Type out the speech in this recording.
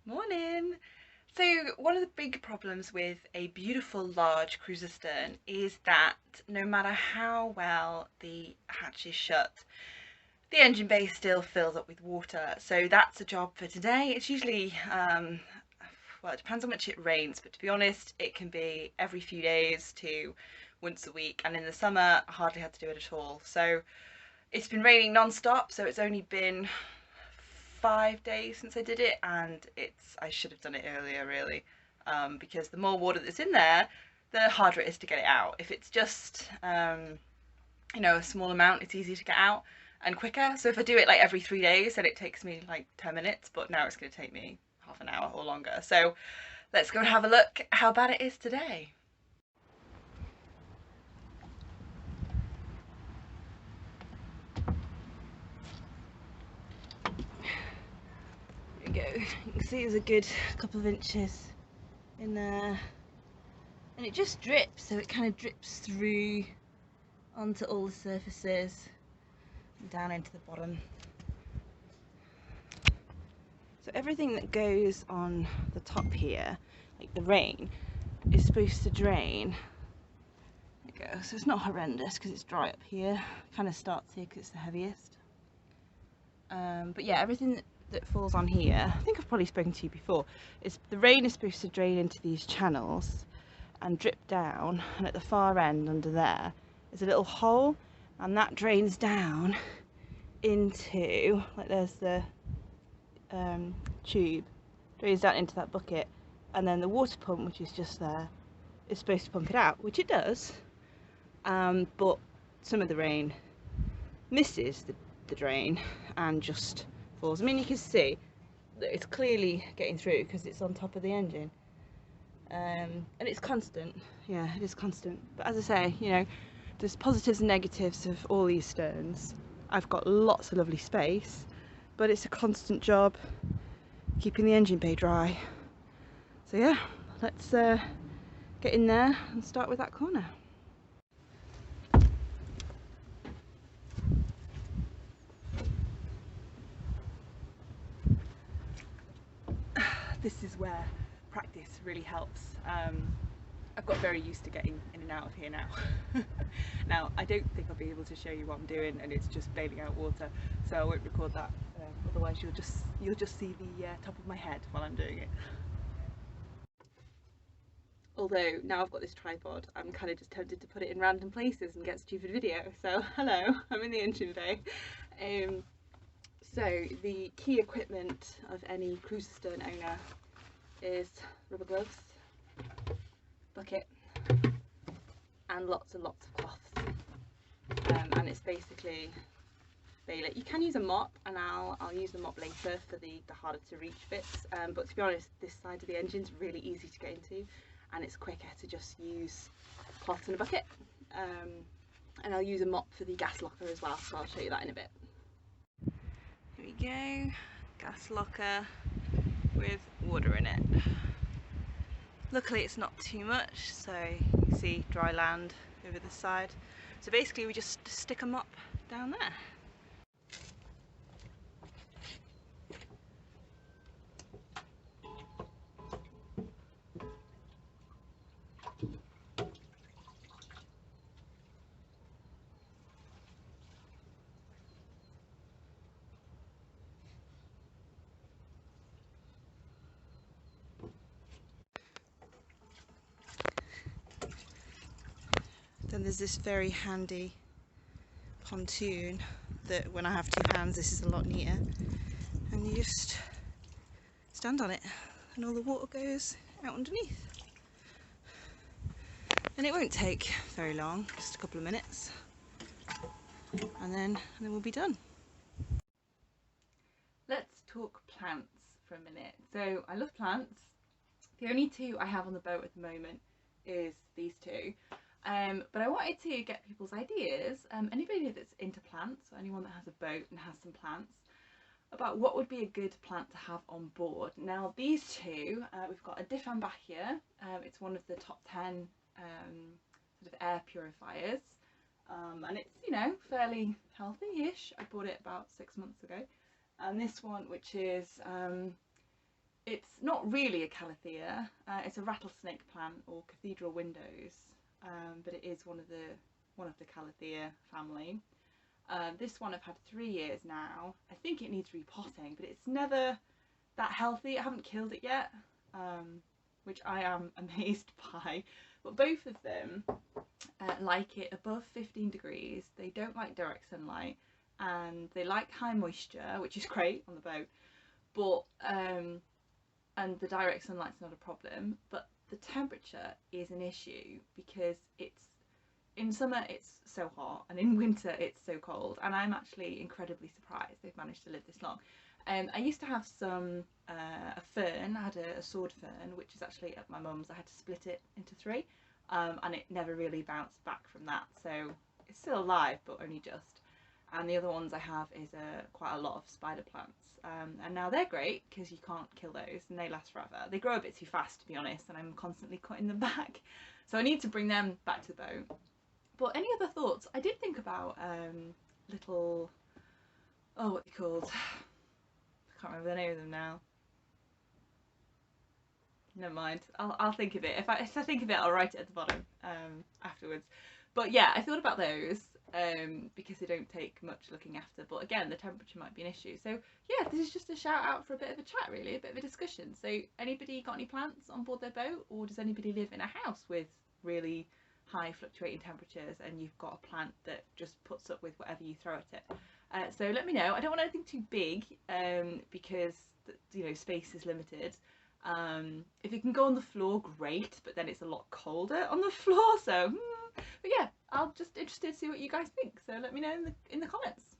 Morning! So one of the big problems with a beautiful large cruiser stern is that no matter how well the hatch is shut, the engine bay still fills up with water. So that's a job for today. It's usually, well, it depends how much it rains, but to be honest, it can be every few days to once a week. And in the summer, I hardly had to do it at all. So it's been raining non-stop, so it's only been 5 days since I did it, and I should have done it earlier really, because the more water that's in there, the harder it is to get it out. If it's just a small amount, it's easy to get out and quicker. So if I do it like every 3 days, then it takes me like 10 minutes, but now it's going to take me half an hour or longer. So let's go and have a look how bad it is today. There we go. You can see there's a good couple of inches in there, and it just drips, so it kind of drips through onto all the surfaces and down into the bottom. So everything that goes on the top here, like the rain, is supposed to drain. There you go. So it's not horrendous because it's dry up here. Kind of starts here because it's the heaviest. But yeah, everything that falls on here, I think I've probably spoken to you before, is the rain is supposed to drain into these channels and drip down, and at the far end under there is a little hole, and that drains down into, like there's the tube, drains down into that bucket, and then the water pump, which is just there, is supposed to pump it out, which it does, but some of the rain misses the drain and just falls. I mean, you can see that it's clearly getting through because it's on top of the engine, and it's constant. Yeah, it is constant, but as I say, there's positives and negatives of all these sterns. I've got lots of lovely space, but it's a constant job keeping the engine bay dry. So yeah, let's get in there and start with that corner. This is where practice really helps. I've got very used to getting in and out of here now. Now, I don't think I'll be able to show you what I'm doing, and it's just bailing out water, so I won't record that. Otherwise, you'll just see the top of my head while I'm doing it. Although now I've got this tripod, I'm kind of just tempted to put it in random places and get stupid video. So hello, I'm in the engine bay. So the key equipment of any cruiser stern owner is rubber gloves, bucket, and lots of cloths. And it's basically baler. You can use a mop, and I'll use the mop later for the harder to reach bits. But to be honest, this side of the engine's really easy to get into, and it's quicker to just use cloths and a bucket. And I'll use a mop for the gas locker as well, so I'll show you that in a bit. Here we go, gas locker with water in it. Luckily it's not too much, so you can see dry land over the side. So basically we just stick a mop down there. Then there's this very handy pontoon that when I have two hands this is a lot neater, and you just stand on it and all the water goes out underneath, and it won't take very long, just a couple of minutes, and then we'll be done. Let's talk plants for a minute. So I love plants. The only two I have on the boat at the moment is these two. But I wanted to get people's ideas, anybody that's into plants, or anyone that has a boat and has some plants, about what would be a good plant to have on board. Now these two, we've got a Diffambachia, it's one of the top 10 sort of air purifiers, and it's, fairly healthy-ish. I bought it about 6 months ago. And this one, which is It's not really a calathea, it's a rattlesnake plant or cathedral windows, but it is one of the calathea family. This one I've had 3 years now. I think it needs repotting, but it's never that healthy. I haven't killed it yet, which I am amazed by. But both of them like it above 15 degrees. They don't like direct sunlight, and they like high moisture, which is great on the boat. But and the direct sunlight's not a problem, but the temperature is an issue because it's in summer it's so hot and in winter it's so cold, and I'm actually incredibly surprised they've managed to live this long. I used to have a fern. I had a sword fern, which is actually at my mum's. I had to split it into 3, and it never really bounced back from that, so it's still alive but only just. And the other ones I have is quite a lot of spider plants, and now they're great because you can't kill those and they last forever. They grow a bit too fast, to be honest, and I'm constantly cutting them back, so I need to bring them back to the boat. But any other thoughts? I did think about little, oh, what are they called? I can't remember the name of them now. Never mind. I'll think of it. If I think of it, I'll write it at the bottom afterwards. But yeah, I thought about those because they don't take much looking after. But again, the temperature might be an issue. So yeah, this is just a shout out for a bit of a chat, really, a bit of a discussion. So anybody got any plants on board their boat, or does anybody live in a house with really high fluctuating temperatures and you've got a plant that just puts up with whatever you throw at it? So let me know. I don't want anything too big because space is limited. If it can go on the floor, great, but then it's a lot colder on the floor, so but yeah, I'll just interested to see what you guys think, so let me know in the comments.